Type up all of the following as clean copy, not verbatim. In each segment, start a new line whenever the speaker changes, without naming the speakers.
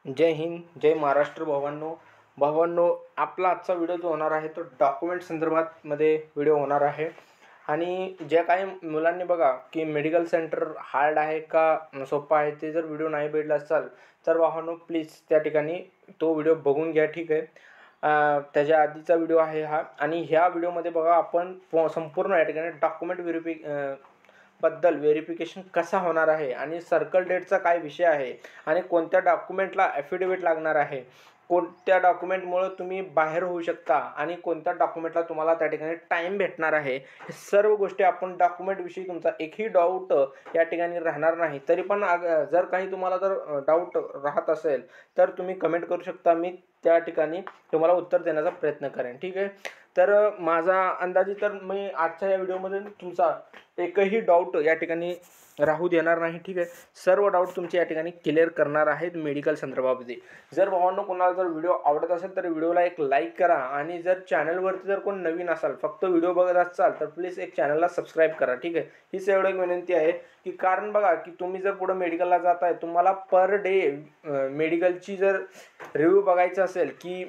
जय हिंद, जय महाराष्ट्र भावांनो. आपला आजचा व्हिडिओ जो होणार आहे तो डॉक्युमेंट संदर्भात मध्ये व्हिडिओ होणार आहे. आणि ज्या काही मुलांनी बघा की मेडिकल सेंटर हार्ड आहे का सोपं आहे ते जर व्हिडिओ नाही बघितला असाल तर भावांनो प्लीज त्या ठिकाणी तो व्हिडिओ बघून घ्या, ठीक आहे. त्याच्या आधीचा व्हिडिओ आहे हा. आणि ह्या व्हिडिओमध्ये बघा आपण संपूर्ण या ठिकाणी डॉक्युमेंट बद्दल व्हेरिफिकेशन कसा होणार आहे आणि सर्कल डेटचा काय विषय आहे आणि कोणत्या डॉक्युमेंटला ॲफिडेविट लागणार आहे, कोणत्या डॉक्युमेंटमुळे तुम्ही बाहेर होऊ शकता आणि कोणत्या डॉक्युमेंटला तुम्हाला त्या ठिकाणी टाईम भेटणार आहे, हे सर्व गोष्टी आपण डॉक्युमेंटविषयी तुमचा एकही डाऊट या ठिकाणी राहणार नाही. तरी पण जर काही तुम्हाला जर डाऊट राहत असेल तर तुम्ही कमेंट करू शकता, मी त्या ठिकाणी तुम्हाला उत्तर देण्याचा प्रयत्न करेन, ठीक आहे. तर माझा अंदाजे तर मी आजच्या या व्हिडिओमध्ये तुमचा एकही डाऊट या ठिकाणी राहू देणार नाही, ठीक आहे. सर्व डाऊट तुमचे या ठिकाणी क्लिअर करणार आहेत मेडिकल संदर्भामध्ये. जर भावांनो कोणाला जर व्हिडिओ आवडत असेल तर व्हिडिओला एक लाईक करा आणि जर चॅनलवरती जर कोण नवीन असाल, फक्त व्हिडिओ बघत असाल तर प्लीज एक चॅनलला सबस्क्राईब करा, ठीक आहे. हीच एवढी एक विनंती आहे की कारण बघा की तुम्ही जर पुढे मेडिकलला जाताय, तुम्हाला पर डे मेडिकलची जर रिव्ह्यू बघायचं असेल की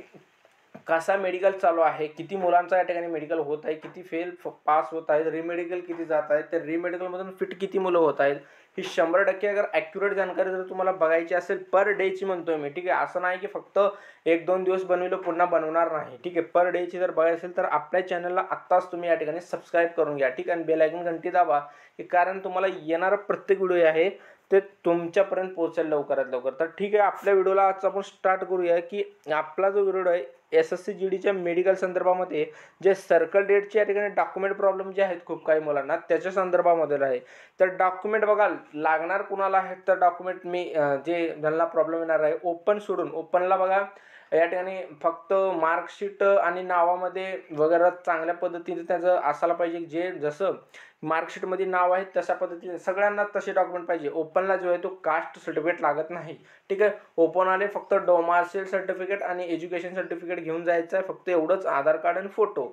कसा मेडिकल चालू आहे, किती मुलांचा या ठिकाणी मेडिकल होत आहे, किती फेल पास होत आहेत, रिमेडिकल किती जात आहेत, तर रिमेडिकलमधून फिट किती मुलं होत आहेत, ही 100% अगर ॲक्युरेट जानकारी जर तुम्हाला बघायची असेल पर डेची म्हणतोय मी, ठीक आहे. असं नाही की फक्त 1-2 दिवस बनविलं पुन्हा बनवणार नाही, ठीक आहे. पर डेची जर बघायची असेल तर आपल्या चॅनलला आत्ताच तुम्ही या ठिकाणी सबस्क्राईब करून घ्या, ठीक आहे. आणि बेल आयकॉन घंटी दाबा की कारण तुम्हाला येणारा प्रत्येक व्हिडिओ आहे ते तुमच्यापर्यंत पोहोचेल लवकरात लवकर. तर ठीक आहे, आपल्या व्हिडिओला आज आपण स्टार्ट करूया की आपला जो व्हिडिओ आहे SSC GDच्या मेडिकल संदर्भामध्ये जे सर्कल डेटचे या ठिकाणी डॉक्युमेंट प्रॉब्लेम जे आहेत खूप काही मुलांना त्याच्या संदर्भामध्ये आहे. तर डॉक्युमेंट बघा लागणार कुणाला आहेत, तर डॉक्युमेंट मी जे ज्यांना प्रॉब्लेम येणार आहे ओपन सोडून, ओपनला बघा या ठिकाणी फक्त मार्कशीट आणि नावामध्ये वगैरे चांगल्या पद्धतीने त्याचं असायला पाहिजे, जे जसं मार्कशीटमध्ये नाव आहे तशा पद्धतीने सगळ्यांना तसे डॉक्युमेंट पाहिजे. ओपनला जो आहे तो कास्ट सर्टिफिकेट लागत नाही, ठीक आहे. ओपन आले फक्त डोमार्शियल सर्टिफिकेट आणि एज्युकेशन सर्टिफिकेट घेऊन जायचं आहे, फक्त एवढंच, आधार कार्ड आणि फोटो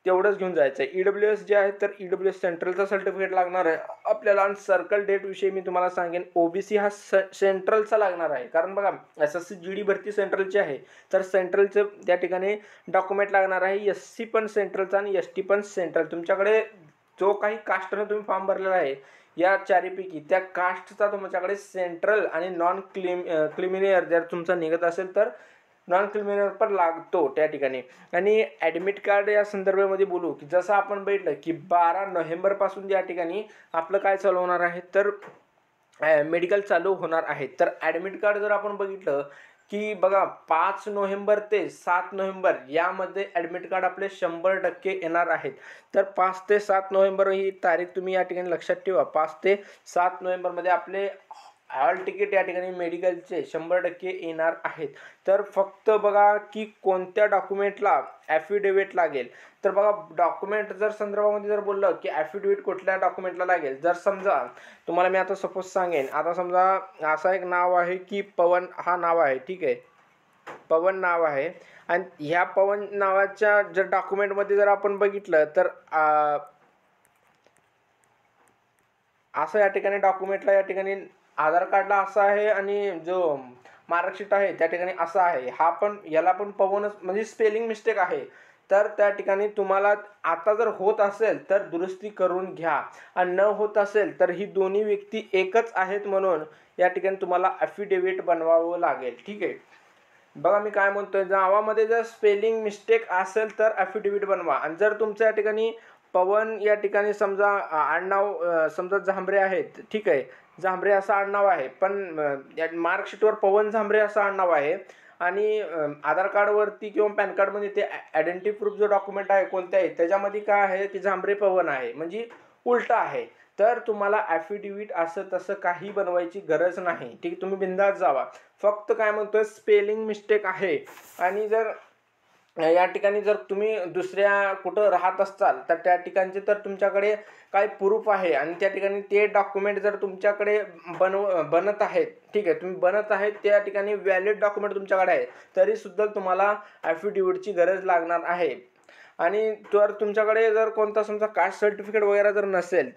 तेवढंच घेऊन जायचं आहे. EWS जे आहे तर EWS सेंट्रलचा सर्टिफिकेट लागणार आहे आपल्याला. आणि सर्कल डेट विषयी मी तुम्हाला सांगेन, OBC हा सेंट्रलचा लागणार आहे. कारण बघा SSC GD भरती सेंट्रलची आहे तर सेंट्रलचं त्या ठिकाणी डॉक्युमेंट लागणार आहे. SC पण सेंट्रलचा आणि ST पण सेंट्रल. तुमच्याकडे जो काही कास्टनं तुम्ही फॉर्म भरलेला आहे या चारीपैकी त्या कास्टचा तुमच्याकडे सेंट्रल आणि नॉन क्लिमिनियर जर तुमचा निघत असेल तर नॉन क्रिमिनल पण लागतो त्या ठिकाणी. आणि ॲडमिट कार्ड या संदर्भामध्ये बोलू की जसं आपण बघितलं की 12 नोव्हेंबरपासून या ठिकाणी आपलं काय चालू होणार आहे, तर मेडिकल चालू होणार आहे. तर ॲडमिट कार्ड जर आपण बघितलं की बघा 5 नोव्हेंबर ते 7 नोव्हेंबर यामध्ये ॲडमिट कार्ड आपले 100% येणार आहेत. तर 5 ते 7 नोव्हेंबर ही तारीख तुम्ही या ठिकाणी लक्षात ठेवा. 5 ते 7 नोव्हेंबरमध्ये आपले हॉल तिकीट या ठिकाणी मेडिकलचे 100% येणार आहेत. तर फक्त बघा की कोणत्या डॉक्युमेंटला ॲफिडेविट लागेल, तर बघा डॉक्युमेंट जर संदर्भामध्ये जर बोललं की ॲफिडेविट कुठल्या डॉक्युमेंटला लागेल, जर समजा तुम्हाला मी आता सपोज सांगेन, आता समजा असं एक नाव आहे की पवन हा नाव आहे, ठीक आहे. पवन नाव आहे आणि ह्या पवन नावाच्या जर डॉक्युमेंटमध्ये जर आपण बघितलं तर असं या ठिकाणी डॉक्युमेंटला या ठिकाणी आधार कार्डला असं आहे आणि जो मार्कशीट आहे त्या ठिकाणी असं आहे. हा पण याला पण पवनच म्हणजे स्पेलिंग मिस्टेक आहे. तर त्या ठिकाणी तुम्हाला आता जर होत असेल तर दुरुस्ती करून घ्या आणि न होत असेल तर ही दोन्ही व्यक्ती एकच आहेत म्हणून या ठिकाणी तुम्हाला ॲफिडेविट बनवावं लागेल, ठीक आहे. बघा मी काय म्हणतोय, नावामध्ये जर स्पेलिंग मिस्टेक असेल तर ॲफिडेविट बनवा. आणि जर तुमच्या या ठिकाणी पवन या ठिकाणी समजा आडनाव समजा झांबरे आहेत, ठीक आहे, झांबरे असं आडनाव आहे पण मार्कशीटवर पवन झांबरे असं आडनाव आहे आणि आधार कार्डवरती किंवा पॅन कार्डमध्ये ते आयडेंटिटी प्रूफ जो डॉक्युमेंट आहे कोणत्या आहे त्याच्यामध्ये काय आहे की झांबरे पवन आहे, म्हणजे उलटा आहे. तर तुम्हाला ॲफिडेविट असं तसं काही बनवायची गरज नाही, ठीक. तुम्ही बिंदास जावा. फक्त काय म्हणतोय स्पेलिंग मिस्टेक आहे. आणि जर या ठिकाणी जर तुम्ही दुसऱ्या कुठं राहत असाल तर त्या ठिकाणचे तर तुमच्याकडे काय प्रूफ आहे आणि त्या ठिकाणी ते डॉक्युमेंट जर तुमच्याकडे बनत आहेत, ठीक आहे, तुम्ही बनत आहेत त्या ठिकाणी व्हॅलिड डॉक्युमेंट तुमच्याकडे आहे तरीसुद्धा तुम्हाला ॲफिडेविटची गरज लागणार आहे. आणि जर तुमच्याकडे जर कोणता समजा कास्ट सर्टिफिकेट वगैरे जर नसेल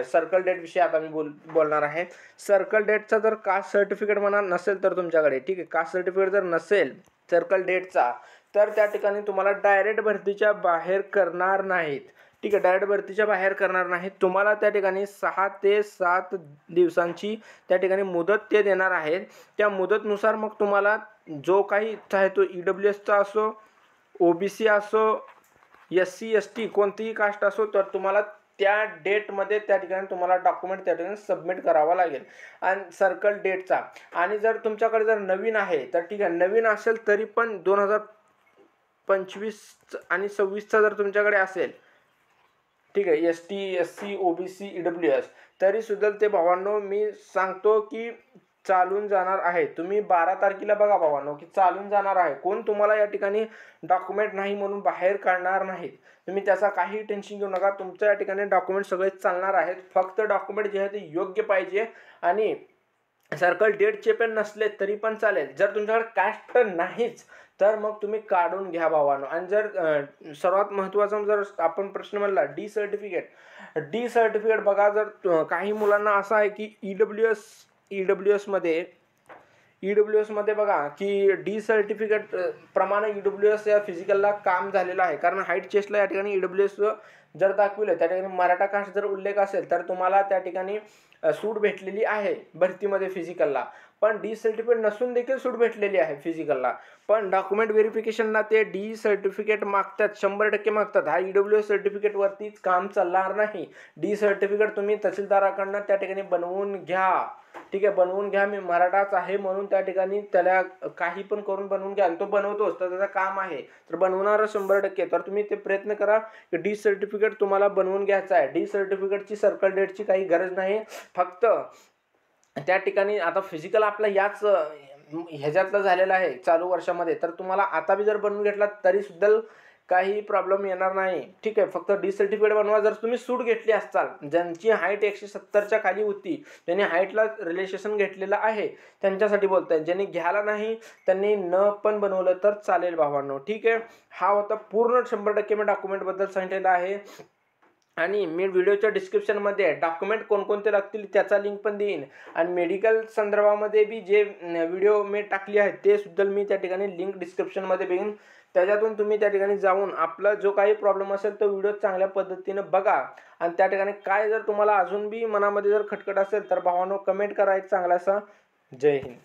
सर्कल डेट विषयी आता मी बोलणार आहे. सर्कल डेटचा जर कास्ट सर्टिफिकेट म्हणा नसेल तर तुमच्याकडे, ठीक आहे, कास्ट सर्टिफिकेट जर नसेल सर्कल डेटचा, तर त्या ठिकाणी तुम्हाला डायरेक्ट भरतीच्या बाहेर करणार नाहीत. ठीक आहे, डायरेक्ट भरतीच्या बाहेर करणार नाहीत. तुम्हाला त्या ठिकाणी 6 ते 7 दिवसांची त्या ठिकाणी मुदत ते देणार आहेत. त्या मुदतनुसार मग तुम्हाला जो काही चाहे तो EWSचा असो, OBC असो, SC ST कोणतीही कास्ट असो, तर तुम्हाला त्या डेटमध्ये त्या ठिकाणी तुम्हाला डॉक्युमेंट त्या ठिकाणी सबमिट करावा लागेल. आणि सर्कल डेटचा, आणि जर तुमच्याकडे जर नवीन आहे तर ठीक आहे, नवीन असेल तरी पण 2025 आणि 26चा जर तुमच्याकडे असेल, ठीक आहे, ST SC OBC EWS, तरी सुद्धा ते भावांनो मी सांगतो की चालून जाणार आहे. तुम्ही 12 तारखेला बघा भावांनो की चालून जाणार आहे. कोण तुम्हाला या ठिकाणी डॉक्युमेंट नाही म्हणून बाहेर काढणार नाहीत. तुम्ही त्याचा काही टेन्शन घेऊ नका. तुमच्या या ठिकाणी डॉक्युमेंट सगळे चालणार आहेत. फक्त डॉक्युमेंट जे आहे ते योग्य पाहिजे, आणि सर्कल डेटचे पण नसले तरी पण चालेल. जर तुमच्याकडे कास्ट नाहीच तर मग तुम्ही काढून घ्या भावानो. आणि जर सर्वात महत्त्वाचा जर आपण प्रश्न म्हणला डी सर्टिफिकेट बघा, जर काही मुलांना असं आहे की EWS मध्ये बघा की डी सर्टिफिकेट प्रमाणे EWS या फिजिकलला काम झालेलं आहे. कारण हाईट चेस्टला या ठिकाणी EWS जर दाखविलं, त्या ठिकाणी मराठा कास्ट जर उल्लेख असेल तर तुम्हाला त्या ठिकाणी सूट भेटलेली आहे भरतीमध्ये फिजिकलला. पण डी सर्टिफिकेट नसून देखील सूट भेटलेली आहे फिजिकलला. पण डॉक्युमेंट व्हेरिफिकेशनला ते डी सर्टिफिकेट मागतात, 100% मागतात. हा EWS सर्टिफिकेटवरतीच काम चालणार नाही. डी सर्टिफिकेट तुम्ही तहसीलदाराकडनं त्या ठिकाणी बनवून घ्या. ठीक आहे, बनवून घ्या. मी मराठाच आहे म्हणून त्या ठिकाणी त्याला काही पण करून बनवून घ्या. आणि तो बनवतोच, तर त्याचं काम आहे, तर बनवणार 100%. तर तुम्ही ते प्रयत्न करा की डी सर्टिफिकेट तुम्हाला बनवून घ्यायचं आहे. डी सर्टिफिकेटची सर्कल डेटची काही गरज नाही. फक्त त्या ठिकाणी आता फिजिकल आपला याच ह्याच्यातलं झालेलं आहे चालू वर्षामध्ये, तर तुम्हाला आता बी जर बनवून घेतला तरी सुद्धा काही प्रॉब्लेम येणार नाही. ठीक आहे, फक्त डी सर्टिफिकेट बनवा. जर तुम्ही सूट घेतली असाल, ज्यांची हाईट 170च्या खाली होती, त्यांनी हाईटला रिलेशेशन घेतलेलं आहे, त्यांच्यासाठी बोलताय. ज्यांनी घ्यायला नाही त्यांनी न पण बनवलं तर चालेल भावांनो. ठीक आहे, हा होता पूर्ण 100% मी डॉक्युमेंटबद्दल सांगितलेलं आहे. आणि मी व्हिडिओच्या डिस्क्रिप्शनमध्ये डॉक्युमेंट कोणकोणते लागतील त्याचा लिंक पण देईन. आणि मेडिकल संदर्भामध्ये बी जे व्हिडिओ मी टाकली आहे ते सुद्धा मी त्या ठिकाणी लिंक डिस्क्रिप्शनमध्ये देईन. त्याच्यातून तुम्ही त्या ठिकाणी जाऊन आपला जो काही प्रॉब्लेम असेल तो व्हिडिओ चांगल्या पद्धतीनं बघा. आणि त्या ठिकाणी काय जर तुम्हाला अजून बी मनामध्ये जर खटखट असेल तर भावांनो कमेंट करा एक चांगलासा. जय हिंद.